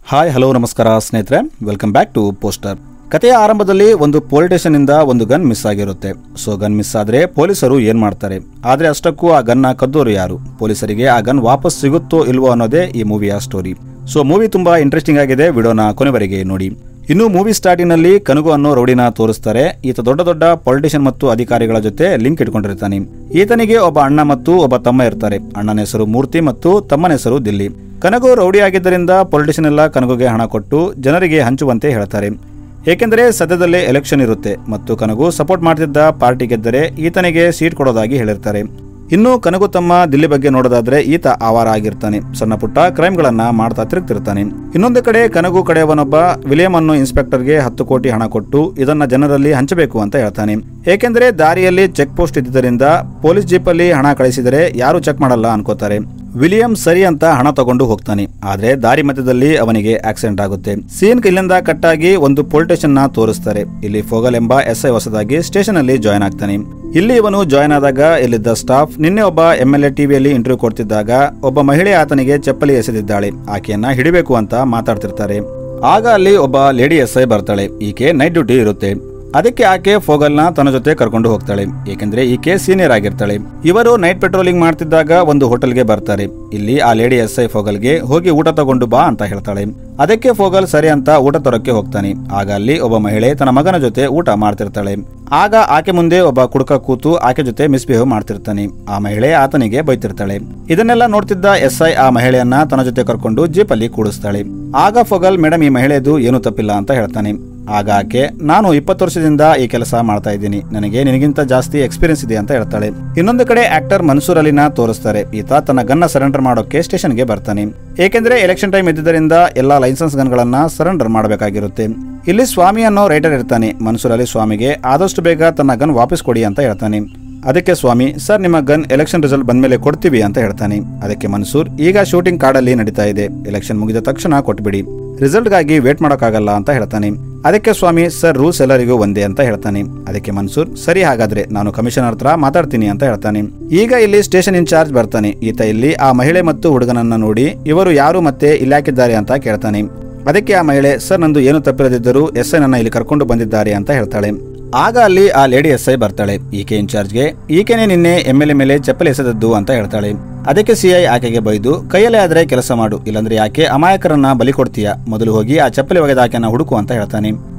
Hi hello ನಮಸ್ಕಾರ ಸ್ನೇಹಿತರೆ, welcome back to poster. ಕಥೆಯ ಆರಂಭದಲ್ಲಿ ಒಂದು ಪೊಲೀಸ್ ಸ್ಟೇಷನ್ ಇಂದ ಒಂದು ಗನ್ ಮಿಸ್ ಆಗಿರುತ್ತೆ. ಸೊ ಗನ್ ಮಿಸ್ ಆದ್ರೆ ಪೊಲೀಸರು ಏನ್ ಮಾಡ್ತಾರೆ, ಆದ್ರೆ ಅಷ್ಟಕ್ಕೂ ಆ ಗನ್ನ ಕದ್ದೋರು ಯಾರು, ಪೊಲೀಸರಿಗೆ ಆ ಗನ್ ವಾಪಸ್ ಸಿಗುತ್ತೋ ಇಲ್ವೋ ಅನ್ನೋದೇ ಈ ಮೂವಿಯ ಸ್ಟೋರಿ. ಸೊ ಮೂವಿ ತುಂಬಾ ಇಂಟ್ರೆಸ್ಟಿಂಗ್ ಆಗಿದೆ, ವಿಡಿಯೋನ ಕೊನೆವರೆಗೆ ನೋಡಿ. ಇನ್ನು ಮೂವಿ ಸ್ಟಾರ್ಟಿನಲ್ಲಿ ಕನಗು ಅನ್ನೋ ರೌಡಿನ ತೋರಿಸ್ತಾರೆ. ಈತ ದೊಡ್ಡ ದೊಡ್ಡ ಪೊಲಿಟಿಷಿಯನ್ ಮತ್ತು ಅಧಿಕಾರಿಗಳ ಜೊತೆ ಲಿಂಕ್ ಇಟ್ಕೊಂಡಿರ್ತಾನೆ. ಈತನಿಗೆ ಒಬ್ಬ ಅಣ್ಣ ಮತ್ತು ಒಬ್ಬ ತಮ್ಮ ಇರ್ತಾರೆ. ಅಣ್ಣನ ಹೆಸರು ಮೂರ್ತಿ ಮತ್ತು ತಮ್ಮನ ಹೆಸರು ದಿಲ್ಲಿ. ಕನಗು ರೌಡಿ ಆಗಿದ್ದರಿಂದ ಪೊಲಿಟಿಷಿಯನ್ ಎಲ್ಲ ಕನಗುಗೆ ಹಣ ಕೊಟ್ಟು ಜನರಿಗೆ ಹಂಚುವಂತೆ ಹೇಳ್ತಾರೆ. ಏಕೆಂದರೆ ಸದ್ಯದಲ್ಲೇ ಎಲೆಕ್ಷನ್ ಇರುತ್ತೆ ಮತ್ತು ಕನಗು ಸಪೋರ್ಟ್ ಮಾಡ್ತಿದ್ದ ಪಾರ್ಟಿ ಗೆದ್ದರೆ ಈತನಿಗೆ ಸೀಟ್ ಕೊಡೋದಾಗಿ ಹೇಳಿರ್ತಾರೆ. ಇನ್ನು ಕನಗು ತಮ್ಮ ದಿಲ್ಲಿ ಬಗ್ಗೆ ನೋಡೋದಾದ್ರೆ ಈತ ಆವಾರ ಆಗಿರ್ತಾನೆ. ಸಣ್ಣ ಪುಟ್ಟ ಕ್ರೈಮ್ಗಳನ್ನ ಮಾಡ್ತಾ ತಿರುಗ್ತಿರ್ತಾನೆ. ಇನ್ನೊಂದು ಕಡೆ ಕನಗು ಕಡೆಯವನೊಬ್ಬ ವಿಲಿಯಂ ಅನ್ನೋ ಇನ್ಸ್ಪೆಕ್ಟರ್ಗೆ 10 ಕೋಟಿ ಹಣ ಕೊಟ್ಟು ಇದನ್ನ ಜನರಲ್ಲಿ ಹಂಚಬೇಕು ಅಂತ ಹೇಳ್ತಾನೆ. ಏಕೆಂದರೆ ದಾರಿಯಲ್ಲಿ ಚೆಕ್ ಪೋಸ್ಟ್ ಇದ್ದಿದ್ದರಿಂದ ಪೊಲೀಸ್ ಜೀಪಲ್ಲಿ ಹಣ ಕಳಿಸಿದರೆ ಯಾರು ಚೆಕ್ ಮಾಡಲ್ಲ ಅನ್ಕೋತಾರೆ. ವಿಲಿಯಂ ಸರಿ ಅಂತ ಹಣ ತಗೊಂಡು ಹೋಗ್ತಾನೆ. ಆದ್ರೆ ದಾರಿ ಮಧ್ಯದಲ್ಲಿ ಅವನಿಗೆ ಆಕ್ಸಿಡೆಂಟ್ ಆಗುತ್ತೆ. ಸೀನ್ ಇಲ್ಲಿಂದ ಕಟ್ಟಾಗಿ ಒಂದು ಪೊಲೀಸ್ ಸ್ಟೇಷನ್ ನ ತೋರಿಸ್ತಾರೆ. ಇಲ್ಲಿ ಫೋಗಲ್ ಎಂಬ ಎಸ್ಐ ಹೊಸದಾಗಿ ಸ್ಟೇಷನ್ ಅಲ್ಲಿ ಜಾಯ್ನ್ ಆಗ್ತಾನೆ. ಇಲ್ಲಿ ಇವನು ಜಾಯ್ನ್ ಆದಾಗ ಇಲ್ಲಿದ್ದ ಸ್ಟಾಫ್ ನಿನ್ನೆ ಒಬ್ಬ MLA ಟಿವಿಯಲ್ಲಿ ಇಂಟರ್ವ್ಯೂ ಕೊಡ್ತಿದ್ದಾಗ ಒಬ್ಬ ಮಹಿಳೆ ಆತನಿಗೆ ಚಪ್ಪಲಿ ಎಸೆದಿದ್ದಾಳೆ, ಆಕೆಯನ್ನ ಹಿಡಿಬೇಕು ಅಂತ ಮಾತಾಡ್ತಿರ್ತಾರೆ. ಆಗ ಅಲ್ಲಿ ಒಬ್ಬ ಲೇಡಿ ಎಸ್ಐ ಬರ್ತಾಳೆ. ಈಕೆ ನೈಟ್ ಡ್ಯೂಟಿ ಇರುತ್ತೆ. ಅದಕ್ಕೆ ಆಕೆ ಫೋಗಲ್ನ ತನ್ನ ಜೊತೆ ಕರ್ಕೊಂಡು ಹೋಗ್ತಾಳೆ. ಏಕೆಂದ್ರೆ ಈಕೆ ಸೀನಿಯರ್ ಆಗಿರ್ತಾಳೆ. ಇವರು ನೈಟ್ ಪೆಟ್ರೋಲಿಂಗ್ ಮಾಡ್ತಿದ್ದಾಗ ಒಂದು ಹೋಟೆಲ್ಗೆ ಬರ್ತಾರೆ. ಇಲ್ಲಿ ಆ ಲೇಡಿ ಎಸ್ಐ ಫೋಗಲ್ಗೆ ಹೋಗಿ ಊಟ ತಗೊಂಡು ಬಾ ಅಂತ ಹೇಳ್ತಾಳೆ. ಅದಕ್ಕೆ ಫೋಗಲ್ ಸರಿ ಅಂತ ಊಟ ತರಕ್ಕೆ ಹೋಗ್ತಾನೆ. ಆಗ ಅಲ್ಲಿ ಒಬ್ಬ ಮಹಿಳೆ ತನ್ನ ಮಗನ ಜೊತೆ ಊಟ ಮಾಡ್ತಿರ್ತಾಳೆ. ಆಗ ಆಕೆ ಮುಂದೆ ಒಬ್ಬ ಕುಡುಕ ಕೂತು ಆಕೆ ಜೊತೆ ಮಿಸ್ಬಿಹೇವ್ ಮಾಡ್ತಿರ್ತಾನೆ. ಆ ಮಹಿಳೆ ಆತನಿಗೆ ಬೈತಿರ್ತಾಳೆ. ಇದನ್ನೆಲ್ಲ ನೋಡ್ತಿದ್ದ ಎಸ್ಐ ಆ ಮಹಿಳೆಯನ್ನ ತನ್ನ ಜೊತೆ ಕರ್ಕೊಂಡು ಜೀಪಲ್ಲಿ ಕೂಡಿಸ್ತಾಳೆ. ಆಗ ಫೋಗಲ್ ಮೇಡಮ್ ಈ ಮಹಿಳೆದು ಏನೂ ತಪ್ಪಿಲ್ಲ ಅಂತ ಹೇಳ್ತಾನೆ. ಆಗ ಆಕೆ ನಾನು 20 ವರ್ಷದಿಂದ ಈ ಕೆಲಸ ಮಾಡ್ತಾ ಇದ್ದೀನಿ, ನನಗೆ ನಿನಗಿಂತ ಜಾಸ್ತಿ ಎಕ್ಸ್ಪೀರಿಯನ್ಸ್ ಇದೆ ಅಂತ ಹೇಳ್ತಾಳೆ. ಇನ್ನೊಂದು ಕಡೆ ಆಕ್ಟರ್ ಮನ್ಸೂರ್ ಅಲಿನ ತೋರಿಸ್ತಾರೆ. ಈತ ತನ್ನ ಗನ್ನ ಸರೆಂಡರ್ ಮಾಡೋಕೆ ಸ್ಟೇಷನ್ಗೆ ಬರ್ತಾನೆ. ಏಕೆಂದ್ರೆ ಎಲೆಕ್ಷನ್ ಟೈಮ್ ಇದ್ದಿದ್ದರಿಂದ ಎಲ್ಲಾ ಲೈಸೆನ್ಸ್ ಗನ್ಗಳನ್ನ ಸರೆಂಡರ್ ಮಾಡಬೇಕಾಗಿರುತ್ತೆ. ಇಲ್ಲಿ ಸ್ವಾಮಿ ಅನ್ನೋ ರೈಟರ್ ಇರ್ತಾನೆ. ಮನ್ಸೂರ್ ಅಲಿ ಸ್ವಾಮಿಗೆ ಆದಷ್ಟು ಬೇಗ ತನ್ನ ಗನ್ ವಾಪಸ್ ಕೊಡಿ ಅಂತ ಹೇಳ್ತಾನೆ. ಅದಕ್ಕೆ ಸ್ವಾಮಿ ಸರ್ ನಿಮ್ಮ ಗನ್ ಎಲೆಕ್ಷನ್ ರಿಸಲ್ಟ್ ಬಂದ್ಮೇಲೆ ಕೊಡ್ತೀವಿ ಅಂತ ಹೇಳ್ತಾನೆ. ಅದಕ್ಕೆ ಮನ್ಸೂರ್ ಈಗ ಶೂಟಿಂಗ್ ಕಾಡಲ್ಲಿ ನಡೀತಾ ಇದೆ, ಎಲೆಕ್ಷನ್ ಮುಗಿದ ತಕ್ಷಣ ಕೊಟ್ಬಿಡಿ, ರಿಸಲ್ಟ್ ಗಾಗಿ ವೇಟ್ ಮಾಡೋಕ್ಕಾಗಲ್ಲ ಅಂತ ಹೇಳ್ತಾನೆ. ಅದಕ್ಕೆ ಸ್ವಾಮಿ ಸರ್ ರೂಲ್ಸ್ ಎಲ್ಲರಿಗೂ ಒಂದೇ ಅಂತ ಹೇಳ್ತಾನೆ. ಅದಕ್ಕೆ ಮನ್ಸೂರ್ ಸರಿ ಹಾಗಾದ್ರೆ ನಾನು ಕಮಿಷನರ್ ಹತ್ರ ಮಾತಾಡ್ತೀನಿ ಅಂತ ಹೇಳ್ತಾನೆ. ಈಗ ಇಲ್ಲಿ ಸ್ಟೇಷನ್ ಇನ್ಚಾರ್ಜ್ ಬರ್ತಾನೆ. ಈತ ಇಲ್ಲಿ ಆ ಮಹಿಳೆ ಮತ್ತು ಹುಡುಗನನ್ನ ನೋಡಿ ಇವರು ಯಾರು ಮತ್ತೆ ಇಲ್ಲಾಕಿದ್ದಾರೆ ಅಂತ ಕೇಳ್ತಾನೆ. ಅದಕ್ಕೆ ಆ ಮಹಿಳೆ ಸರ್ ನಂದು ಏನು ತಪ್ಪಿರದಿದ್ದರೂ ಎಸ್ಐ ನನ್ನ ಇಲ್ಲಿ ಕರ್ಕೊಂಡು ಬಂದಿದ್ದಾರೆ ಅಂತ ಹೇಳ್ತಾಳೆ. ಆಗ ಅಲ್ಲಿ ಆ ಲೇಡಿ ಎಸ್ಐ ಬರ್ತಾಳೆ. ಈಕೆ ಇನ್ಚಾರ್ಜ್ಗೆ ಈಕೆನೆ ನಿನ್ನೆ MLA ಮೇಲೆ ಚಪ್ಪಲಿ ಎಸೆದದ್ದು ಅಂತ ಹೇಳ್ತಾಳೆ. ಅದಕ್ಕೆ CI ಆಕೆಗೆ ಬೈದು ಕೈಯಲ್ಲೇ ಆದ್ರೆ ಕೆಲಸ ಮಾಡು, ಇಲ್ಲಾಂದ್ರೆ ಯಾಕೆ ಅಮಾಯಕರನ್ನ ಬಲಿ ಕೊಡ್ತೀಯಾ, ಮೊದಲು ಹೋಗಿ ಆ ಚಪ್ಪಲಿ ಒಗೆದ ಆಕೆನ ಹುಡುಕು ಅಂತ ಹೇಳ್ತಾನೆ.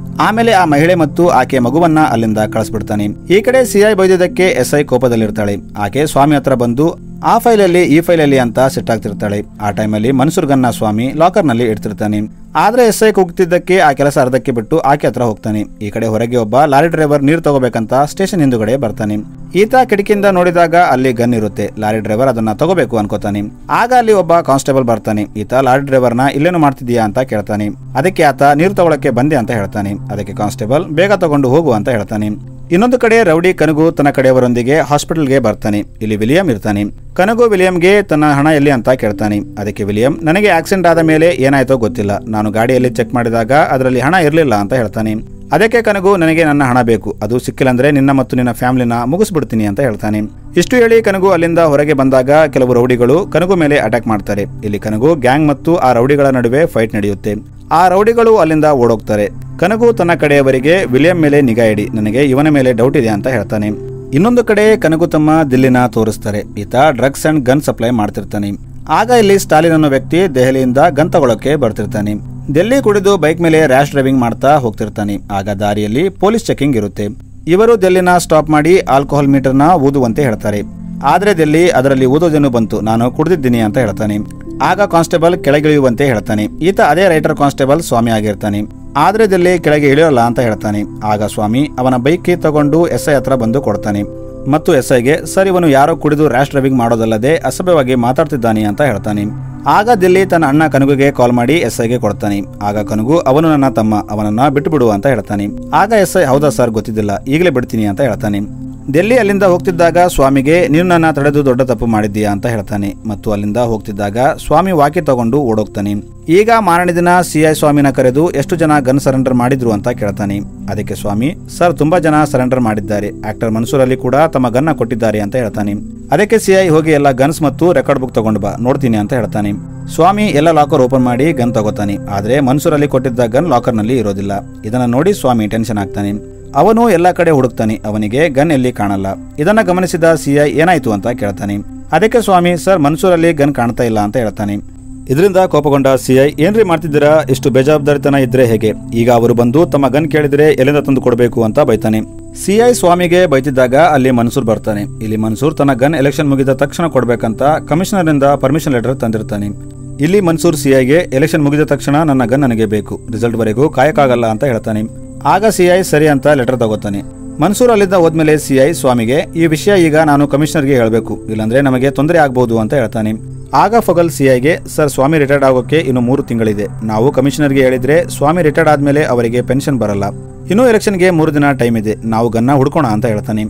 ಆಮೇಲೆ ಆ ಮಹಿಳೆ ಮತ್ತು ಆಕೆ ಮಗುವನ್ನ ಅಲ್ಲಿಂದ ಕಳಿಸ್ಬಿಡ್ತಾನೆ. ಈ ಕಡೆ CI ಬೈದಿದ್ದಕ್ಕೆ SI ಕೋಪದಲ್ಲಿರ್ತಾಳೆ. ಆಕೆ ಸ್ವಾಮಿ ಹತ್ರ ಬಂದು ಆ ಫೈಲಲ್ಲಿ ಈ ಫೈಲಲ್ಲಿ ಅಂತ ಸೆಟ್ ಆಗ್ತಿರ್ತಾಳೆ. ಆ ಟೈಮಲ್ಲಿ ಮನ್ಸೂರ್ ಗನ್ನ ಸ್ವಾಮಿ ಲಾಕರ್ ನಲ್ಲಿ ಇಡ್ತಿರ್ತಾನೆ. ಆದ್ರೆ SI ಕೂಗ್ತಿದ್ದಕ್ಕೆ ಆ ಕೆಲಸ ಅರ್ಧಕ್ಕೆ ಬಿಟ್ಟು ಆಕೆ ಹತ್ರ ಹೋಗ್ತಾನೆ. ಈ ಕಡೆ ಹೊರಗೆ ಒಬ್ಬ ಲಾರಿ ಡ್ರೈವರ್ ನೀರು ತಗೋಬೇಕಂತ ಸ್ಟೇಷನ್ ಹಿಂದುಗಡೆ ಬರ್ತಾನೆ. ಈತ ಕಿಟಕಿಯಿಂದ ನೋಡಿದಾಗ ಅಲ್ಲಿ ಗನ್ ಇರುತ್ತೆ. ಲಾರಿ ಡ್ರೈವರ್ ಅದನ್ನ ತಗೋಬೇಕು ಅನ್ಕೋತಾನೆ. ಆಗ ಅಲ್ಲಿ ಒಬ್ಬ ಕಾನ್ಸ್ಟೇಬಲ್ ಬರ್ತಾನೆ. ಈತ ಲಾರಿ ಡ್ರೈವರ್ನ ಇಲ್ಲೇನು ಮಾಡ್ತಿದ್ಯಾ ಅಂತ ಕೇಳ್ತಾನೆ. ಅದಕ್ಕೆ ಆತ ನೀರು ತಗೊಳಕ್ಕೆ ಬಂದೆ ಅಂತ ಹೇಳ್ತಾನೆ. ಅದಕ್ಕೆ ಕಾನ್ಸ್ಟೇಬಲ್ ಬೇಗ ತಗೊಂಡು ಹೋಗು ಅಂತ ಹೇಳ್ತಾನೆ. ಇನ್ನೊಂದು ಕಡೆ ರೌಡಿ ಕನಗು ತನ್ನ ಕಡೆಯವರೊಂದಿಗೆ ಹಾಸ್ಪಿಟಲ್ಗೆ ಬರ್ತಾನೆ. ಇಲ್ಲಿ ವಿಲಿಯಂ ಇರ್ತಾನೆ. ಕನಗು ವಿಲಿಯಂಗೆ ತನ್ನ ಹಣ ಎಲ್ಲಿ ಅಂತ ಕೇಳ್ತಾನೆ. ಅದಕ್ಕೆ ವಿಲಿಯಂ ನನಗೆ ಆಕ್ಸಿಡೆಂಟ್ ಆದ ಮೇಲೆ ಏನಾಯ್ತೋ ಗೊತ್ತಿಲ್ಲ, ನಾನು ಗಾಡಿಯಲ್ಲಿ ಚೆಕ್ ಮಾಡಿದಾಗ ಅದರಲ್ಲಿ ಹಣ ಇರಲಿಲ್ಲ ಅಂತ ಹೇಳ್ತಾನೆ. ಅದಕ್ಕೆ ಕನಗು ನನಗೆ ನನ್ನ ಹಣ ಬೇಕು, ಅದು ಸಿಕ್ಕಿಲ್ಲಂದ್ರೆ ನಿನ್ನ ಮತ್ತು ನಿನ್ನ ಫ್ಯಾಮಿಲಿನ ಮುಗಿಸ್ಬಿಡ್ತೀನಿ ಅಂತ ಹೇಳ್ತಾನೆ. ಇಷ್ಟು ಹೇಳಿ ಕನಗು ಅಲ್ಲಿಂದ ಹೊರಗೆ ಬಂದಾಗ ಕೆಲವು ರೌಡಿಗಳು ಕನಗು ಮೇಲೆ ಅಟ್ಯಾಕ್ ಮಾಡ್ತಾರೆ. ಇಲ್ಲಿ ಕನಗು ಗ್ಯಾಂಗ್ ಮತ್ತು ಆ ರೌಡಿಗಳ ನಡುವೆ ಫೈಟ್ ನಡೆಯುತ್ತೆ. ಆ ರೌಡಿಗಳು ಅಲ್ಲಿಂದ ಓಡೋಗ್ತಾರೆ. ಕನಗು ತನ್ನ ಕಡೆಯವರಿಗೆ ವಿಲಿಯಂ ಮೇಲೆ ನಿಗಾ ಇಡಿ, ನನಗೆ ಇವನ ಮೇಲೆ ಡೌಟ್ ಇದೆ ಅಂತ ಹೇಳ್ತಾನೆ. ಇನ್ನೊಂದು ಕಡೆ ಕನಗು ತಮ್ಮ ದಿಲ್ಲಿನ ತೋರಿಸ್ತಾರೆ. ಈತ ಡ್ರಗ್ಸ್ ಅಂಡ್ ಗನ್ ಸಪ್ಲೈ ಮಾಡ್ತಿರ್ತಾನೆ. ಆಗ ಇಲ್ಲಿ ಸ್ಟಾಲಿನ್ ಅನ್ನೋ ವ್ಯಕ್ತಿ ದೆಹಲಿಯಿಂದ ಗನ್ ತಗೊಳಕ್ಕೆ ಬರ್ತಿರ್ತಾನೆ. ಡೆಲ್ಲಿ ಕುಡಿದು ಬೈಕ್ ಮೇಲೆ ರ್ಯಾಶ್ ಡ್ರೈವಿಂಗ್ ಮಾಡ್ತಾ ಹೋಗ್ತಿರ್ತಾನೆ. ಆಗ ದಾರಿಯಲ್ಲಿ ಪೊಲೀಸ್ ಚೆಕಿಂಗ್ ಇರುತ್ತೆ. ಇವರು ಡೆಲ್ಲಿನ ಸ್ಟಾಪ್ ಮಾಡಿ ಆಲ್ಕೋಹಾಲ್ ಮೀಟರ್ನ ಊದುವಂತೆ ಹೇಳ್ತಾರೆ. ಆದ್ರೆ ಡೆಲ್ಲಿ ಅದರಲ್ಲಿ ಊದೋದೇನು ಬಂತು, ನಾನು ಕುಡಿದಿದ್ದೀನಿ ಅಂತ ಹೇಳ್ತಾನೆ. ಆಗ ಕಾನ್ಸ್ಟೇಬಲ್ ಕೆಳಗಿಳಿಯುವಂತೆ ಹೇಳ್ತಾನೆ. ಈತ ಅದೇ ರೈಟರ್ ಕಾನ್ಸ್ಟೇಬಲ್ ಸ್ವಾಮಿ ಆಗಿರ್ತಾನೆ. ಆದ್ರೆ ಡೆಲ್ಲಿ ಕೆಳಗೆ ಇಳಿಯೋಲ್ಲ ಅಂತ ಹೇಳ್ತಾನೆ. ಆಗ ಸ್ವಾಮಿ ಅವನ ಬೈಕ್ ತಗೊಂಡು SI ಹತ್ರ ಬಂದು ಕೊಡ್ತಾನೆ ಮತ್ತು SIಗೆ ಸರ್ ಇವನು ಯಾರೋ ಕುಡಿದು ರ್ಯಾಶ್ ಡ್ರೈವಿಂಗ್ ಮಾಡೋದಲ್ಲದೆ ಅಸಭ್ಯವಾಗಿ ಮಾತಾಡ್ತಿದ್ದಾನೆ ಅಂತ ಹೇಳ್ತಾನೆ. ಆಗ ದಿಲ್ಲಿ ತನ್ನ ಅಣ್ಣ ಕನಗುಗೆ ಕಾಲ್ ಮಾಡಿ SIಗೆ ಕೊಡ್ತಾನೆ. ಆಗ ಕನಗು ಅವನು ನನ್ನ ತಮ್ಮ, ಅವನನ್ನ ಬಿಟ್ಟು ಬಿಡು ಅಂತ ಹೇಳ್ತಾನೆ. ಆಗ SI ಹೌದಾ ಸರ್ ಗೊತ್ತಿದ್ದಿಲ್ಲ, ಈಗಲೇ ಬಿಡ್ತೀನಿ ಅಂತ ಹೇಳ್ತಾನೆ. ಡೆಲ್ಲಿ ಅಲ್ಲಿಂದ ಹೋಗ್ತಿದ್ದಾಗ ಸ್ವಾಮಿಗೆ ನೀನು ನನ್ನ ತಡೆದು ದೊಡ್ಡ ತಪ್ಪು ಮಾಡಿದ್ದೀಯಾ ಅಂತ ಹೇಳ್ತಾನೆ. ಮತ್ತು ಅಲ್ಲಿಂದ ಹೋಗ್ತಿದ್ದಾಗ ಸ್ವಾಮಿ ವಾಕಿ ತಗೊಂಡು ಓಡೋಗ್ತಾನೆ. ಈಗ ಮಾರನೇ ದಿನ CI ಸ್ವಾಮಿನ ಕರೆದು ಎಷ್ಟು ಜನ ಗನ್ ಸರೆಂಡರ್ ಮಾಡಿದ್ರು ಅಂತ ಕೇಳ್ತಾನೆ. ಅದಕ್ಕೆ ಸ್ವಾಮಿ ಸರ್ ತುಂಬಾ ಜನ ಸರೆಂಡರ್ ಮಾಡಿದ್ದಾರೆ, ಆಕ್ಟರ್ ಮನ್ಸೂರ್ ಅಲಿ ಕೂಡ ತಮ್ಮ ಗನ್ನ ಕೊಟ್ಟಿದ್ದಾರೆ ಅಂತ ಹೇಳ್ತಾನೆ. ಅದಕ್ಕೆ CI ಹೋಗಿ ಎಲ್ಲ ಗನ್ಸ್ ಮತ್ತು ರೆಕಾರ್ಡ್ ಬುಕ್ ತಗೊಂಡು ಬಾ ನೋಡ್ತೀನಿ ಅಂತ ಹೇಳ್ತಾನೆ. ಸ್ವಾಮಿ ಎಲ್ಲ ಲಾಕರ್ ಓಪನ್ ಮಾಡಿ ಗನ್ ತಗೋತಾನೆ. ಆದ್ರೆ ಮನ್ಸೂರಲ್ಲಿ ಕೊಟ್ಟಿದ್ದ ಗನ್ ಲಾಕರ್ನಲ್ಲಿ ಇರೋದಿಲ್ಲ. ಇದನ್ನ ನೋಡಿ ಸ್ವಾಮಿ ಟೆನ್ಷನ್ ಆಗ್ತಾನೆ. ಅವನು ಎಲ್ಲ ಕಡೆ ಹುಡುಕ್ತಾನೆ. ಅವನಿಗೆ ಗನ್ ಎಲ್ಲಿ ಕಾಣಲ್ಲ. ಇದನ್ನ ಗಮನಿಸಿದ ಸಿಐ ಏನಾಯ್ತು ಅಂತ ಕೇಳ್ತಾನೆ. ಅದಕ್ಕೆ ಸ್ವಾಮಿ, ಸರ್ ಮನ್ಸೂರಲ್ಲಿ ಗನ್ ಕಾಣ್ತಾ ಇಲ್ಲ ಅಂತ ಹೇಳ್ತಾನೆ. ಇದರಿಂದ ಕೋಪಗೊಂಡ ಸಿಐ, ಏನ್ರಿ ಮಾಡ್ತಿದ್ದೀರಾ, ಇಷ್ಟು ಬೇಜವಾಬ್ದಾರಿತನ ಇದ್ರೆ ಹೇಗೆ? ಈಗ ಅವರು ಬಂದು ತಮ್ಮ ಗನ್ ಕೇಳಿದ್ರೆ ಎಲ್ಲಿಂದ ತಂದು ಕೊಡಬೇಕು ಅಂತ ಬೈತಾನೆ. ಸಿಐ ಸ್ವಾಮಿಗೆ ಬೈತಿದ್ದಾಗ ಅಲ್ಲಿ ಮನ್ಸೂರ್ ಬರ್ತಾನೆ. ಇಲ್ಲಿ ಮನ್ಸೂರ್ ತನ್ನ ಗನ್ ಎಲೆಕ್ಷನ್ ಮುಗಿದ ತಕ್ಷಣ ಕೊಡ್ಬೇಕಂತ ಕಮಿಷನರ್ ನಿಂದ ಪರ್ಮಿಷನ್ ಲೆಟರ್ ತಂದಿರ್ತಾನೆ. ಇಲ್ಲಿ ಮನ್ಸೂರ್ ಸಿಐಗೆ ಎಲೆಕ್ಷನ್ ಮುಗಿದ ತಕ್ಷಣ ನನ್ನ ಗನ್ ನನಗೆ ಬೇಕು, ರಿಸಲ್ಟ್ ವರೆಗೂ ಕಾಯಕ್ಕಾಗಲ್ಲ ಅಂತ ಹೇಳ್ತಾನೆ. ಆಗ ಸಿಐ ಸರಿ ಅಂತ ಲೆಟರ್ ತಗೋತಾನೆ. ಮನ್ಸೂರ್ ಅಲ್ಲಿಂದ ಹೋದ್ಮೇಲೆ ಸಿಐ ಸ್ವಾಮಿಗೆ, ಈ ವಿಷಯ ಈಗ ನಾನು ಕಮಿಷನರ್ಗೆ ಹೇಳಬೇಕು, ಇಲ್ಲಾಂದ್ರೆ ನಮಗೆ ತೊಂದರೆ ಆಗ್ಬಹುದು ಅಂತ ಹೇಳ್ತಾನೆ. ಆಗ ಫಗಲ್ ಸಿಐಗೆ, ಸರ್ ಸ್ವಾಮಿ ರಿಟೈರ್ಡ್ ಆಗೋಕೆ ಇನ್ನು 3 ತಿಂಗಳಿದೆ. ನಾವು ಕಮಿಷನರ್ಗೆ ಹೇಳಿದ್ರೆ ಸ್ವಾಮಿ ರಿಟೈರ್ಡ್ ಆದ್ಮೇಲೆ ಅವರಿಗೆ ಪೆನ್ಷನ್ ಬರಲ್ಲ. ಇನ್ನು ಎಲೆಕ್ಷನ್ಗೆ 3 ದಿನ ಟೈಮ್ ಇದೆ, ನಾವು ಗನ್ನ ಹುಡ್ಕೋಣ ಅಂತ ಹೇಳ್ತಾನೆ.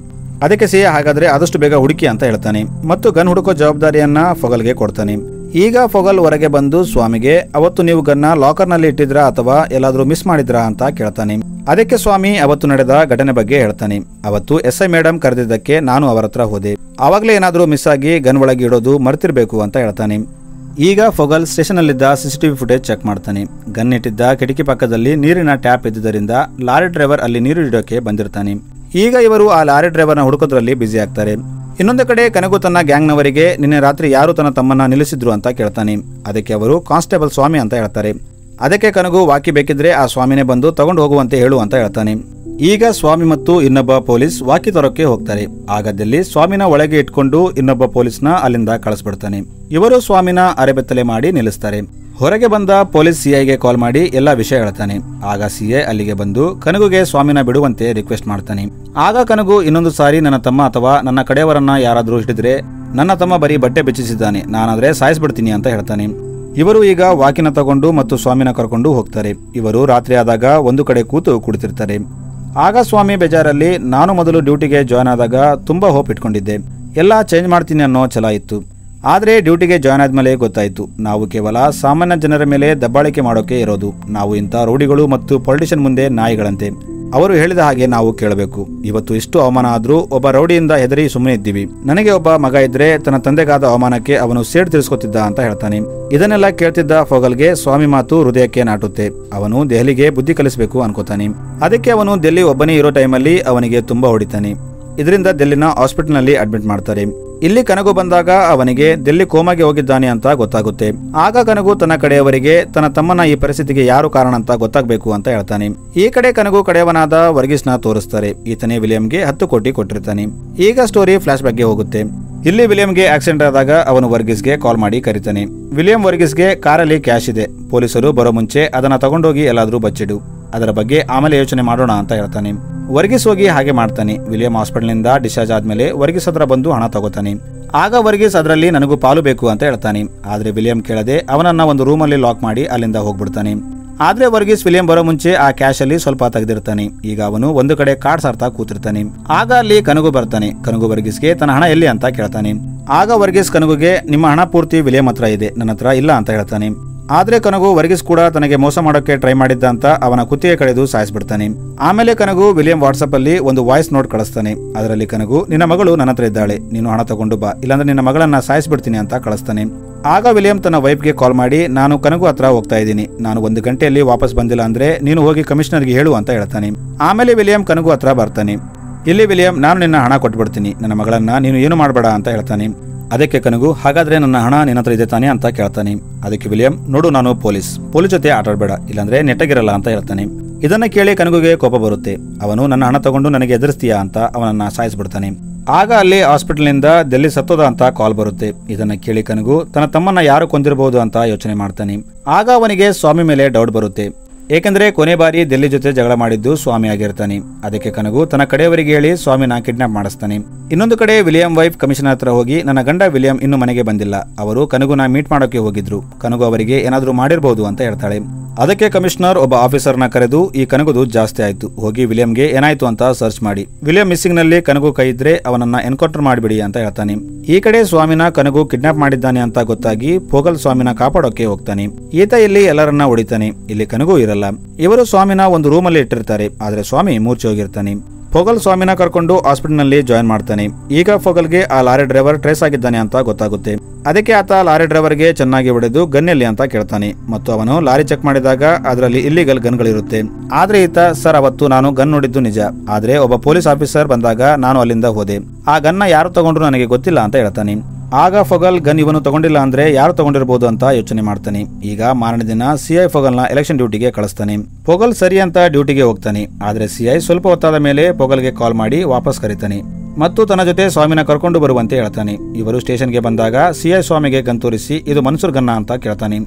ಅದಕ್ಕೆ ಸಿಐ ಹಾಗಾದ್ರೆ ಆದಷ್ಟು ಬೇಗ ಹುಡುಕಿ ಅಂತ ಹೇಳ್ತಾನೆ ಮತ್ತು ಗನ್ ಹುಡುಕೋ ಜವಾಬ್ದಾರಿಯನ್ನ ಫಗಲ್ಗೆ ಕೊಡ್ತಾನೆ. ಈಗ ಫಗಲ್ ಹೊರಗೆ ಬಂದು ಸ್ವಾಮಿಗೆ, ಅವತ್ತು ನೀವು ಗನ್ನ ಲಾಕರ್ನಲ್ಲಿ ಇಟ್ಟಿದ್ರಾ ಅಥವಾ ಎಲ್ಲಾದ್ರೂ ಮಿಸ್ ಮಾಡಿದ್ರಾ ಅಂತ ಕೇಳ್ತಾನೆ. ಅದಕ್ಕೆ ಸ್ವಾಮಿ ಅವತ್ತು ನಡೆದ ಘಟನೆ ಬಗ್ಗೆ ಹೇಳ್ತಾನೆ. ಅವತ್ತು SI ಮೇಡಮ್ ಕರೆದಿದ್ದಕ್ಕೆ ನಾನು ಅವರ ಹತ್ರ ಹೋದೆ. ಆವಾಗಲೇ ಏನಾದರೂ ಮಿಸ್ ಆಗಿ ಗನ್ ಒಳಗೆ ಇಡೋದು ಮರ್ತಿರ್ಬೇಕು ಅಂತ ಹೇಳ್ತಾನೆ. ಈಗ ಫಗಲ್ ಸ್ಟೇಷನ್ ಅಲ್ಲಿದ್ದ CCTV ಫುಟೇಜ್ ಚೆಕ್ ಮಾಡ್ತಾನೆ. ಗನ್ ಇಟ್ಟಿದ್ದ ಕಿಟಕಿ ಪಕ್ಕದಲ್ಲಿ ನೀರಿನ ಟ್ಯಾಪ್ ಇದ್ದುದರಿಂದ ಲಾರಿ ಡ್ರೈವರ್ ಅಲ್ಲಿ ನೀರು ಇಡೋಕೆ ಬಂದಿರ್ತಾನೆ. ಈಗ ಇವರು ಆ ಲಾರಿ ಡ್ರೈವರ್ನ ಹುಡುಕೋದ್ರಲ್ಲಿ ಬ್ಯುಸಿ ಆಗ್ತಾರೆ. ಇನ್ನೊಂದು ಕಡೆ ಕನಗು ತನ್ನ ಗ್ಯಾಂಗ್ನವರಿಗೆ ನಿನ್ನೆ ರಾತ್ರಿ ಯಾರು ತನ್ನ ತಮ್ಮನ್ನ ನಿಲ್ಲಿಸಿದ್ರು ಅಂತ ಕೇಳ್ತಾನೆ. ಅದಕ್ಕೆ ಅವರು ಕಾನ್ಸ್ಟೇಬಲ್ ಸ್ವಾಮಿ ಅಂತ ಹೇಳ್ತಾರೆ. ಅದಕ್ಕೆ ಕನಗು ವಾಕಿ ಬೇಕಿದ್ರೆ ಆ ಸ್ವಾಮಿನೇ ಬಂದು ತಗೊಂಡು ಹೋಗುವಂತೆ ಹೇಳು ಅಂತ ಹೇಳ್ತಾನೆ. ಈಗ ಸ್ವಾಮಿ ಮತ್ತು ಇನ್ನೊಬ್ಬ ಪೊಲೀಸ್ ವಾಕಿ ತರೋಕೆ ಹೋಗ್ತಾರೆ. ಆಗದಲ್ಲಿ ಸ್ವಾಮಿನ ಒಳಗೆ ಇಟ್ಕೊಂಡು ಇನ್ನೊಬ್ಬ ಪೊಲೀಸ್ನ ಅಲ್ಲಿಂದ ಕಳಿಸ್ಬಿಡ್ತಾನೆ. ಇವರು ಸ್ವಾಮಿನ ಅರೆಬೆತ್ತಲೆ ಮಾಡಿ ನಿಲ್ಲಿಸ್ತಾರೆ. ಹೊರಗೆ ಬಂದ ಪೊಲೀಸ್ ಸಿಐಗೆ ಕಾಲ್ ಮಾಡಿ ಎಲ್ಲಾ ವಿಷಯ ಹೇಳ್ತಾನೆ. ಆಗ ಸಿಐ ಅಲ್ಲಿಗೆ ಬಂದು ಕನಗುಗೆ ಸ್ವಾಮಿನ ಬಿಡುವಂತೆ ರಿಕ್ವೆಸ್ಟ್ ಮಾಡ್ತಾನೆ. ಆಗ ಕನಗು ಇನ್ನೊಂದು ಸಾರಿ ನನ್ನ ತಮ್ಮ ಅಥವಾ ನನ್ನ ಕಡೆಯವರನ್ನ ಯಾರಾದ್ರೂ ಹಿಡಿದ್ರೆ ನನ್ನ ತಮ್ಮ ಬರೀ ಬಟ್ಟೆ ಬೆಚ್ಚಿಸಿದ್ದಾನೆ, ನಾನಾದ್ರೆ ಸಾಯಿಸ್ಬಿಡ್ತೀನಿ ಅಂತ ಹೇಳ್ತಾನೆ. ಇವರು ಈಗ ವಾಕಿನ ತಗೊಂಡು ಮತ್ತು ಸ್ವಾಮಿನ ಕರ್ಕೊಂಡು ಹೋಗ್ತಾರೆ. ಇವರು ರಾತ್ರಿ ಆದಾಗ ಒಂದು ಕಡೆ ಕೂತು ಕುಳಿತಿರ್ತಾರೆ. ಆಗ ಸ್ವಾಮಿ ಬೇಜಾರಲ್ಲಿ, ನಾನು ಮೊದಲು ಡ್ಯೂಟಿಗೆ ಜಾಯ್ನ್ ಆದಾಗ ತುಂಬಾ ಹೋಪ್ ಇಟ್ಕೊಂಡಿದ್ದೆ, ಎಲ್ಲ ಚೇಂಜ್ ಮಾಡ್ತೀನಿ ಅನ್ನೋ ಛಲ ಇತ್ತು. ಆದರೆ ಡ್ಯೂಟಿಗೆ ಜಾಯ್ನ್ ಆದ್ಮೇಲೆ ಗೊತ್ತಾಯ್ತು, ನಾವು ಕೇವಲ ಸಾಮಾನ್ಯ ಜನರ ಮೇಲೆ ದಬ್ಬಾಳಿಕೆ ಮಾಡೋಕೆ ಇರೋದು. ನಾವು ಇಂಥ ರೌಡಿಗಳು ಮತ್ತು ಪೊಲಿಟಿಷಿಯನ್ ಮುಂದೆ ನಾಯಿಗಳಂತೆ. ಅವರು ಹೇಳಿದ ಹಾಗೆ ನಾವು ಕೇಳಬೇಕು. ಇವತ್ತು ಇಷ್ಟು ಅವಮಾನ ಆದ್ರೂ ಒಬ್ಬ ರೌಡಿಯಿಂದ ಹೆದರಿ ಸುಮ್ಮನೆ ಇದ್ದೀವಿ. ನನಗೆ ಒಬ್ಬ ಮಗ ಇದ್ರೆ ತನ್ನ ತಂದೆಗಾದ ಅವಮಾನಕ್ಕೆ ಅವನು ಸೇಡ್ ತೀರಿಸ್ಕೊತಿದ್ದ ಅಂತ ಹೇಳ್ತಾನೆ. ಇದನ್ನೆಲ್ಲ ಕೇಳ್ತಿದ್ದ ಫೋಗಲ್ಗೆ ಸ್ವಾಮಿ ಮಾತು ಹೃದಯಕ್ಕೆ ನಾಟುತ್ತೆ. ಅವನು ದೆಹಲಿಗೆ ಬುದ್ಧಿ ಕಲಿಸಬೇಕು ಅನ್ಕೋತಾನೆ. ಅದಕ್ಕೆ ಅವನು ಡೆಲ್ಲಿ ಒಬ್ಬನೇ ಇರೋ ಟೈಮಲ್ಲಿ ಅವನಿಗೆ ತುಂಬಾ ಹೊಡಿತಾನೆ. ಇದರಿಂದ ಡೆಲ್ಲಿನ ಹಾಸ್ಪಿಟಲ್ನಲ್ಲಿ ಅಡ್ಮಿಟ್ ಮಾಡ್ತಾರೆ. ಇಲ್ಲಿ ಕನಗು ಬಂದಾಗ ಅವನಿಗೆ ಡೆಲ್ಲಿ ಕೋಮಾಗೆ ಹೋಗಿದ್ದಾನೆ ಅಂತ ಗೊತ್ತಾಗುತ್ತೆ. ಆಗ ಕನಗು ತನ್ನ ಕಡೆಯವರಿಗೆ ತನ್ನ ತಮ್ಮನ ಈ ಪರಿಸ್ಥಿತಿಗೆ ಯಾರು ಕಾರಣ ಅಂತ ಗೊತ್ತಾಗಬೇಕು ಅಂತ ಹೇಳ್ತಾನೆ. ಈ ಕಡೆ ಕನಗು ಕಡೆಯವನಾದ ವರ್ಗೀಸ್ನ ತೋರಿಸ್ತಾರೆ. ಈತನೇ ವಿಲಿಯಂಗೆ 10 ಕೋಟಿ ಕೊಟ್ಟಿರ್ತಾನೆ. ಈಗ ಸ್ಟೋರಿ ಫ್ಲಾಶ್ ಬ್ಯಾಕ್ಗೆ ಹೋಗುತ್ತೆ. ಇಲ್ಲಿ ವಿಲಿಯಂಗೆ ಆಕ್ಸಿಡೆಂಟ್ ಆದಾಗ ಅವನು ವರ್ಗೀಸ್ಗೆ ಕಾಲ್ ಮಾಡಿ ಕರೀತಾನೆ. ವಿಲಿಯಂ ವರ್ಗೀಸ್ಗೆ ಕಾರಲ್ಲಿ ಕ್ಯಾಶ್ ಇದೆ, ಪೊಲೀಸರು ಬರೋ ಮುಂಚೆ ಅದನ್ನ ತಗೊಂಡೋಗಿ ಎಲ್ಲಾದ್ರೂ ಬಚ್ಚಿಡು, ಅದರ ಬಗ್ಗೆ ಆಮೇಲೆ ಯೋಚನೆ ಮಾಡೋಣ ಅಂತ ಹೇಳ್ತಾನೆ. ವರ್ಗೀಸ್ ಹೋಗಿ ಹಾಗೆ ಮಾಡ್ತಾನೆ. ವಿಲಿಯಂ ಹಾಸ್ಪಿಟಲ್ನಿಂದ ಡಿಸ್ಚಾರ್ಜ್ ಆದ್ಮೇಲೆ ವರ್ಗೀಸ್ ಹತ್ರ ಬಂದು ಹಣ ತಗೋತಾನೆ. ಆಗ ವರ್ಗೀಸ್ ಅದರಲ್ಲಿ ನನಗೂ ಪಾಲು ಬೇಕು ಅಂತ ಹೇಳ್ತಾನೆ. ಆದ್ರೆ ವಿಲಿಯಂ ಕೇಳದೆ ಅವನನ್ನ ಒಂದು ರೂಮಲ್ಲಿ ಲಾಕ್ ಮಾಡಿ ಅಲ್ಲಿಂದ ಹೋಗ್ಬಿಡ್ತಾನೆ. ಆದ್ರೆ ವರ್ಗೀಸ್ ವಿಲಿಯಂ ಬರೋ ಮುಂಚೆ ಆ ಕ್ಯಾಶ್ ಅಲ್ಲಿ ಸ್ವಲ್ಪ ತೆಗೆದಿರ್ತಾನೆ. ಈಗ ಅವನು ಒಂದು ಕಡೆ ಕಾರ್ಡ್ಸ್ ಆಡ್ತಾ ಕೂತಿರ್ತಾನೆ. ಆಗ ಅಲ್ಲಿ ಕನಗು ಬರ್ತಾನೆ. ಕನಗು ವರ್ಗೀಸ್ಗೆ ತನ್ನ ಹಣ ಎಲ್ಲಿ ಅಂತ ಕೇಳ್ತಾನೆ. ಆಗ ವರ್ಗೀಸ್ ಕನಗುಗೆ, ನಿಮ್ಮ ಹಣ ಪೂರ್ತಿ ವಿಲಿಯಂ ಹತ್ರ ಇದೆ, ನನ್ನ ಹತ್ರ ಇಲ್ಲ ಅಂತ ಹೇಳ್ತಾನೆ. ಆದ್ರೆ ಕನಗು ವರ್ಗೀಸ್ ಕೂಡ ತನಗೆ ಮೋಸ ಮಾಡೋಕೆ ಟ್ರೈ ಮಾಡಿದ್ದ ಅಂತ ಅವನ ಕುತ್ತಿಗೆ ಕಳೆದು ಸಾಯಿಸ್ಬಿಡ್ತಾನೆ. ಆಮೇಲೆ ಕನಗು ವಿಲಿಯಂ ವಾಟ್ಸ್ಆಪ್ ಅಲ್ಲಿ ಒಂದು ವಾಯ್ಸ್ ನೋಟ್ ಕಳಿಸ್ತಾನೆ. ಅದರಲ್ಲಿ ಕನಗು, ನಿನ್ನ ಮಗಳು ನನ್ನ ಹತ್ರ ಇದ್ದಾಳೆ, ನೀನು ಹಣ ತಗೊಂಡು ಬಾ, ಇಲ್ಲಾಂದ್ರೆ ನಿನ್ನ ಮಗಳನ್ನ ಸಾಯಿಸ್ಬಿಡ್ತೀನಿ ಅಂತ ಕಳಿಸ್ತಾನೆ. ಆಗ ವಿಲಿಯಂ ತನ್ನ ವೈಫ್ಗೆ ಕಾಲ್ ಮಾಡಿ, ನಾನು ಕನಗು ಹತ್ರ ಹೋಗ್ತಾ ಇದ್ದೀನಿ, ನಾನು 1 ಗಂಟೆಯಲ್ಲಿ ವಾಪಸ್ ಬಂದಿಲ್ಲ ಅಂದ್ರೆ ನೀನು ಹೋಗಿ ಕಮಿಷನರ್ಗೆ ಹೇಳು ಅಂತ ಹೇಳ್ತಾನೆ. ಆಮೇಲೆ ವಿಲಿಯಂ ಕನಗು ಹತ್ರ ಬರ್ತಾನೆ. ಇಲ್ಲಿ ವಿಲಿಯಂ, ನಾನು ನಿನ್ನ ಹಣ ಕೊಟ್ಬಿಡ್ತೀನಿ, ನನ್ನ ಮಗಳನ್ನ ನೀನು ಏನು ಮಾಡಬೇಡ ಅಂತ ಹೇಳ್ತಾನೆ. ಅದಕ್ಕೆ ಕನಗು, ಹಾಗಾದ್ರೆ ನನ್ನ ಹಣ ನಿನ್ನ ಹತ್ರ ಇದೆ ತಾನೆ ಅಂತ ಕೇಳ್ತಾನೆ. ಅದಕ್ಕೆ ವಿಲಿಯಂ, ನೋಡು ನಾನು ಪೊಲೀಸ್ ಜೊತೆ ಆಟಾಡಬೇಡ, ಇಲ್ಲಾಂದ್ರೆ ನೆಟ್ಟಗಿರಲ್ಲ ಅಂತ ಹೇಳ್ತಾನೆ. ಇದನ್ನ ಕೇಳಿ ಕನಗುಗೆ ಕೋಪ ಬರುತ್ತೆ. ಅವನು ನನ್ನ ಹಣ ತಗೊಂಡು ನನಗೆ ಎದುರಿಸ್ತೀಯಾ ಅಂತ ಅವನನ್ನ ಸಾಯಿಸ್ಬಿಡ್ತಾನೆ. ಆಗ ಅಲ್ಲಿ ಹಾಸ್ಪಿಟಲ್ನಿಂದ ಡೆಲ್ಲಿ ಸತ್ತೋದ ಅಂತ ಕಾಲ್ ಬರುತ್ತೆ. ಇದನ್ನ ಕೇಳಿ ಕನಗು ತನ್ನ ತಮ್ಮನ್ನ ಯಾರು ಕೊಂದಿರಬಹುದು ಅಂತ ಯೋಚನೆ ಮಾಡ್ತಾನೆ. ಆಗ ಅವನಿಗೆ ಸ್ವಾಮಿ ಮೇಲೆ ಡೌಟ್ ಬರುತ್ತೆ. ಏಕೆಂದ್ರೆ ಕೊನೆ ಬಾರಿ ಡೆಲ್ಲಿ ಜೊತೆ ಜಗಳ ಮಾಡಿದ್ದು ಸ್ವಾಮಿ ಆಗಿರ್ತಾನೆ. ಅದಕ್ಕೆ ಕನಗು ತನ್ನ ಕಡೆಯವರಿಗೆ ಹೇಳಿ ಸ್ವಾಮಿನ ಕಿಡ್ನಾಪ್ ಮಾಡಿಸ್ತಾನೆ. ಇನ್ನೊಂದು ಕಡೆ ವಿಲಿಯಂ ವೈಫ್ ಕಮಿಷನರ್ ಹತ್ರ ಹೋಗಿ, ನನ್ನ ಗಂಡ ವಿಲಿಯಂ ಇನ್ನು ಮನೆಗೆ ಬಂದಿಲ್ಲ, ಅವರು ಕನಗುನ ಮೀಟ್ ಮಾಡೋಕೆ ಹೋಗಿದ್ರು, ಕನಗು ಅವರಿಗೆ ಏನಾದ್ರೂ ಮಾಡಿರಬಹುದು ಅಂತ ಹೇಳ್ತಾಳೆ. ಅದಕ್ಕೆ ಕಮಿಷನರ್ ಒಬ್ಬ ಆಫೀಸರ್ನ ಕರೆದು, ಈ ಕನಗುದು ಜಾಸ್ತಿ ಆಯ್ತು, ಹೋಗಿ ವಿಲಿಯಂಗೆ ಏನಾಯ್ತು ಅಂತ ಸರ್ಚ್ ಮಾಡಿ, ವಿಲಿಯಂ ಮಿಸ್ಸಿಂಗ್ ನಲ್ಲಿ ಕನಗು ಕೈ ಇದ್ರೆ ಅವನನ್ನ ಎನ್ಕೌಂಟರ್ ಮಾಡಿಬಿಡಿ ಅಂತ ಹೇಳ್ತಾನೆ. ಈ ಕಡೆ ಸ್ವಾಮಿನ ಕನಗು ಕಿಡ್ನಾಪ್ ಮಾಡಿದ್ದಾನೆ ಅಂತ ಗೊತ್ತಾಗಿ ಫೋಗಲ್ ಸ್ವಾಮಿನ ಕಾಪಾಡೋಕೆ ಹೋಗ್ತಾನೆ. ಈತ ಇಲ್ಲಿ ಎಲ್ಲರನ್ನ ಹೊಡಿತಾನೆ. ಇಲ್ಲಿ ಕನಗು ಇರಲ್ಲ. ಇವರು ಸ್ವಾಮಿನ ಒಂದು ರೂಮಲ್ಲಿ ಇಟ್ಟಿರ್ತಾರೆ. ಆದ್ರೆ ಸ್ವಾಮಿ ಮೂರ್ಛೆ ಹೋಗಿರ್ತಾನೆ. ಫೋಗಲ್ ಸ್ವಾಮಿನ ಕರ್ಕೊಂಡು ಹಾಸ್ಪಿಟಲ್ನಲ್ಲಿ ಜಾಯಿನ್ ಮಾಡ್ತಾನೆ. ಈಗ ಫೋಗಲ್ಗೆ ಆ ಲಾರಿ ಡ್ರೈವರ್ ಟ್ರೇಸ್ ಆಗಿದ್ದಾನೆ ಅಂತ ಗೊತ್ತಾಗುತ್ತೆ. ಅದಕ್ಕೆ ಆತ ಲಾರಿ ಡ್ರೈವರ್ಗೆ ಚೆನ್ನಾಗಿ ಹೊಡೆದು ಗನ್ ಎಲ್ಲಿ ಅಂತ ಕೇಳ್ತಾನೆ ಮತ್ತು ಅವನು ಲಾರಿ ಚೆಕ್ ಮಾಡಿದಾಗ ಅದರಲ್ಲಿ ಇಲ್ಲಿಗಲ್ ಗನ್ಗಳಿರುತ್ತೆ. ಆದ್ರೆ ಈತ ಸರ್ ಅವತ್ತು ನಾನು ಗನ್ ನೋಡಿದ್ದು ನಿಜ, ಆದ್ರೆ ಒಬ್ಬ ಪೊಲೀಸ್ ಆಫೀಸರ್ ಬಂದಾಗ ನಾನು ಅಲ್ಲಿಂದ ಹೋದೆ, ಆ ಗನ್ನ ಯಾರು ತಗೊಂಡ್ರು ನನಗೆ ಗೊತ್ತಿಲ್ಲ ಅಂತ ಹೇಳ್ತಾನೆ. ಆಗ ಫೋಗಲ್ ಗನ್ ಇವನು ತಗೊಂಡಿಲ್ಲ ಅಂದ್ರೆ ಯಾರು ತಗೊಂಡಿರಬಹುದು ಅಂತ ಯೋಚನೆ ಮಾಡ್ತಾನೆ. ಈಗ ಮಾರನೇ ದಿನ ಸಿಐ ಫೋಗಲ್ನ ಎಲೆಕ್ಷನ್ ಡ್ಯೂಟಿಗೆ ಕಳಿಸ್ತಾನೆ. ಫೋಗಲ್ ಸರಿ ಅಂತ ಡ್ಯೂಟಿಗೆ ಹೋಗ್ತಾನೆ. ಆದ್ರೆ ಸಿಐ ಸ್ವಲ್ಪ ಹೊತ್ತಾದ ಮೇಲೆ ಫೋಗಲ್ಗೆ ಕಾಲ್ ಮಾಡಿ ವಾಪಸ್ ಕರೀತಾನೆ ಮತ್ತು ತನ್ನ ಜೊತೆ ಸ್ವಾಮಿನ ಕರ್ಕೊಂಡು ಬರುವಂತೆ ಹೇಳ್ತಾನೆ. ಇವರು ಸ್ಟೇಷನ್ಗೆ ಬಂದಾಗ ಸಿಐ ಸ್ವಾಮಿಗೆ ಗನ್ ತೋರಿಸಿ ಇದು ಮನ್ಸೂರ್ ಗನ್ನ ಅಂತ ಕೇಳ್ತಾನೆ.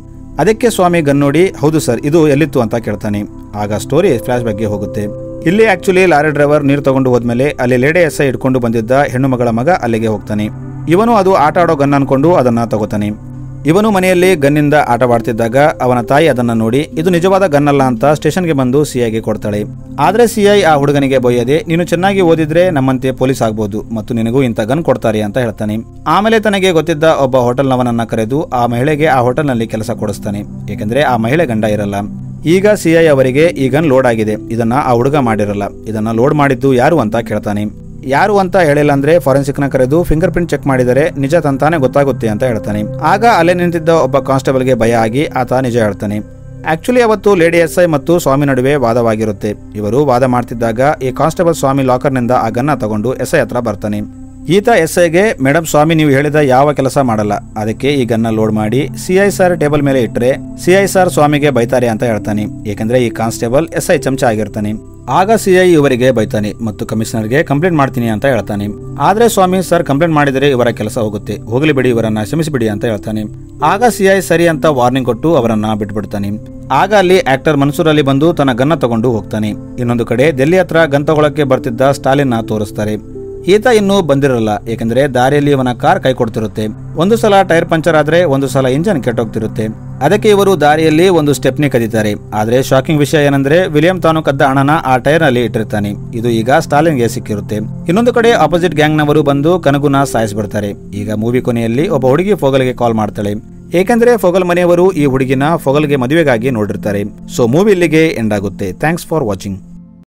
ಅದಕ್ಕೆ ಸ್ವಾಮಿ ಗನ್ ನೋಡಿ ಹೌದು ಸರ್ ಇದು ಎಲ್ಲಿತ್ತು ಅಂತ ಕೇಳ್ತಾನೆ. ಆಗ ಸ್ಟೋರಿ ಫ್ಲಾಶ್ ಬ್ಯಾಕ್ಗೆ ಹೋಗುತ್ತೆ. ಇಲ್ಲಿ ಆಕ್ಚುಲಿ ಲಾರಿ ಡ್ರೈವರ್ ನೀರು ತಗೊಂಡು ಹೋದ್ಮೇಲೆ ಅಲ್ಲಿ ಲೇಡಿ ಎಸ್ಐ ಇಟ್ಕೊಂಡು ಬಂದಿದ್ದ ಹೆಣ್ಣು ಮಗಳ ಮಗ ಅಲ್ಲಿಗೆ ಹೋಗ್ತಾನೆ. ಇವನು ಅದು ಆಟ ಆಡೋ ಗನ್ ಅನ್ಕೊಂಡು ಅದನ್ನ ತಗೋತಾನೆ. ಇವನು ಮನೆಯಲ್ಲಿ ಗನ್ನಿಂದ ಆಟವಾಡ್ತಿದ್ದಾಗ ಅವನ ತಾಯಿ ಅದನ್ನ ನೋಡಿ ಇದು ನಿಜವಾದ ಗನ್ ಅಲ್ಲ ಅಂತ ಸ್ಟೇಷನ್ಗೆ ಬಂದು ಸಿಐಗೆ ಕೊಡ್ತಾಳೆ. ಆದ್ರೆ ಸಿಐ ಆ ಹುಡುಗನಿಗೆ ಬೊಯ್ಯದೆ ನೀನು ಚೆನ್ನಾಗಿ ಓದಿದ್ರೆ ನಮ್ಮಂತೆ ಪೊಲೀಸ್ ಆಗ್ಬೋದು ಮತ್ತು ನಿನಗೂ ಇಂಥ ಗನ್ ಕೊಡ್ತಾರೆ ಅಂತ ಹೇಳ್ತಾನೆ. ಆಮೇಲೆ ತನಗೆ ಗೊತ್ತಿದ್ದ ಒಬ್ಬ ಹೋಟೆಲ್ನವನನ್ನ ಕರೆದು ಆ ಮಹಿಳೆಗೆ ಆ ಹೋಟೆಲ್ನಲ್ಲಿ ಕೆಲಸ ಕೊಡಿಸ್ತಾನೆ, ಏಕೆಂದ್ರೆ ಆ ಮಹಿಳೆ ಗಂಡ ಇರಲ್ಲ. ಈಗ ಸಿಐ ಅವರಿಗೆ ಈ ಗನ್ ಲೋಡ್ ಆಗಿದೆ, ಇದನ್ನ ಆ ಹುಡುಗ ಮಾಡಿರಲ್ಲ, ಇದನ್ನ ಲೋಡ್ ಮಾಡಿದ್ದು ಯಾರು ಅಂತ ಕೇಳ್ತಾನೆ. ಯಾರು ಅಂತ ಹೇಳಿಲ್ಲ ಅಂದ್ರೆ ಫಾರೆನ್ಸಿಕ್ ನ ಕರೆದು ಫಿಂಗರ್ ಪ್ರಿಂಟ್ ಚೆಕ್ ಮಾಡಿದರೆ ನಿಜ ತಂತಾನೆ ಗೊತ್ತಾಗುತ್ತೆ ಅಂತ ಹೇಳ್ತಾನೆ. ಆಗ ಅಲ್ಲೇ ನಿಂತಿದ್ದ ಒಬ್ಬ ಕಾನ್ಸ್ಟೇಬಲ್ಗೆ ಭಯ ಆಗಿ ಆತ ನಿಜ ಹೇಳ್ತಾನೆ. ಆಕ್ಚುಲಿ ಅವತ್ತು ಲೇಡಿ ಎಸ್ಐ ಮತ್ತು ಸ್ವಾಮಿ ನಡುವೆ ವಾದವಾಗಿರುತ್ತೆ. ಇವರು ವಾದ ಮಾಡ್ತಿದ್ದಾಗ ಈ ಕಾನ್ಸ್ಟೇಬಲ್ ಸ್ವಾಮಿ ಲಾಕರ್ನಿಂದ ಆ ಗನ್ನ ತಗೊಂಡು ಎಸ್ಐ ಹತ್ರ ಬರ್ತಾನೆ. ಈತ ಎಸ್ಐಗೆ ಮೇಡಮ್ ಸ್ವಾಮಿ ನೀವು ಹೇಳಿದ ಯಾವ ಕೆಲಸ ಮಾಡಲ್ಲ, ಅದಕ್ಕೆ ಈ ಗನ್ನ ಲೋಡ್ ಮಾಡಿ ಸಿಐ ಸರ್ ಟೇಬಲ್ ಮೇಲೆ ಇಟ್ಟರೆ ಸಿಐ ಸರ್ ಸ್ವಾಮಿಗೆ ಬೈತಾರೆ ಅಂತ ಹೇಳ್ತಾನೆ, ಏಕೆಂದ್ರೆ ಈ ಕಾನ್ಸ್ಟೇಬಲ್ ಎಸ್ಐ ಚಮಚ ಆಗಿರ್ತಾನೆ. ಆಗ ಸಿಐ ಇವರಿಗೆ ಬೈತಾನೆ ಮತ್ತು ಕಮಿಷನರ್ಗೆ ಕಂಪ್ಲೇಂಟ್ ಮಾಡ್ತೀನಿ ಅಂತ ಹೇಳ್ತಾನೆ. ಆದ್ರೆ ಸ್ವಾಮಿ ಸರ್ ಕಂಪ್ಲೇಂಟ್ ಮಾಡಿದರೆ ಇವರ ಕೆಲಸ ಹೋಗುತ್ತೆ, ಹೋಗಲಿ ಬಿಡಿ ಇವರನ್ನ ಕ್ಷಮಿಸಿಬಿಡಿ ಅಂತ ಹೇಳ್ತಾನೆ. ಆಗ ಸಿಐ ಸರಿ ಅಂತ ವಾರ್ನಿಂಗ್ ಕೊಟ್ಟು ಅವರನ್ನ ಬಿಟ್ಬಿಡ್ತಾನೆ. ಆಗ ಅಲ್ಲಿ ಆಕ್ಟರ್ ಮನ್ಸೂರ್ ಅಲಿ ಬಂದು ತನ್ನ ಗನ್ನ ತಗೊಂಡು ಹೋಗ್ತಾನೆ. ಇನ್ನೊಂದು ಕಡೆ ಡೆಲ್ಲಿ ಹತ್ರ ಗನ್ ತಗೊಳಕ್ಕೆ ಬರ್ತಿದ್ದ ಸ್ಟಾಲಿನ್ ತೋರಿಸ್ತಾರೆ. ಈತ ಇನ್ನೂ ಬಂದಿರಲ್ಲ, ಏಕೆಂದ್ರೆ ದಾರಿಯಲ್ಲಿ ಇವನ ಕಾರ್ ಕೈ ಕೊಡ್ತಿರುತ್ತೆ. ಒಂದು ಸಲ ಟೈರ್ ಪಂಚರ್ ಆದ್ರೆ ಒಂದು ಸಲ ಇಂಜನ್ ಕೆಟ್ಟೋಗ್ತಿರುತ್ತೆ. ಅದಕ್ಕೆ ಇವರು ದಾರಿಯಲ್ಲಿ ಒಂದು ಸ್ಟೆಪ್ನಿ ಕದೀತಾರೆ. ಆದ್ರೆ ಶಾಕಿಂಗ್ ವಿಷಯ ಏನಂದ್ರೆ ವಿಲಿಯಂ ತಾನು ಕದ್ದ ಹಣನ ಆ ಟೈರ್ ನಲ್ಲಿ ಇಟ್ಟಿರ್ತಾನೆ. ಇದು ಈಗ ಸ್ಟಾಲಿನ್ಗೆ ಸಿಕ್ಕಿರುತ್ತೆ. ಇನ್ನೊಂದು ಕಡೆ ಆಪೋಸಿಟ್ ಗ್ಯಾಂಗ್ ನವರು ಬಂದು ಕನಗುನ ಸಾಯಿಸ್ಬಿಡ್ತಾರೆ. ಈಗ ಮೂವಿ ಕೊನೆಯಲ್ಲಿ ಒಬ್ಬ ಹುಡುಗಿ ಫೋಗಲ್ಗೆ ಕಾಲ್ ಮಾಡ್ತಾಳೆ, ಏಕೆಂದ್ರೆ ಫೋಗಲ್ ಮನೆಯವರು ಈ ಹುಡುಗಿನ ಫೋಗಲ್ಗೆ ಮದುವೆಗಾಗಿ ನೋಡಿರ್ತಾರೆ. ಸೊ ಮೂವಿ ಇಲ್ಲಿಗೆ ಎಂಡ್ ಆಗುತ್ತೆ. Thanks for watching.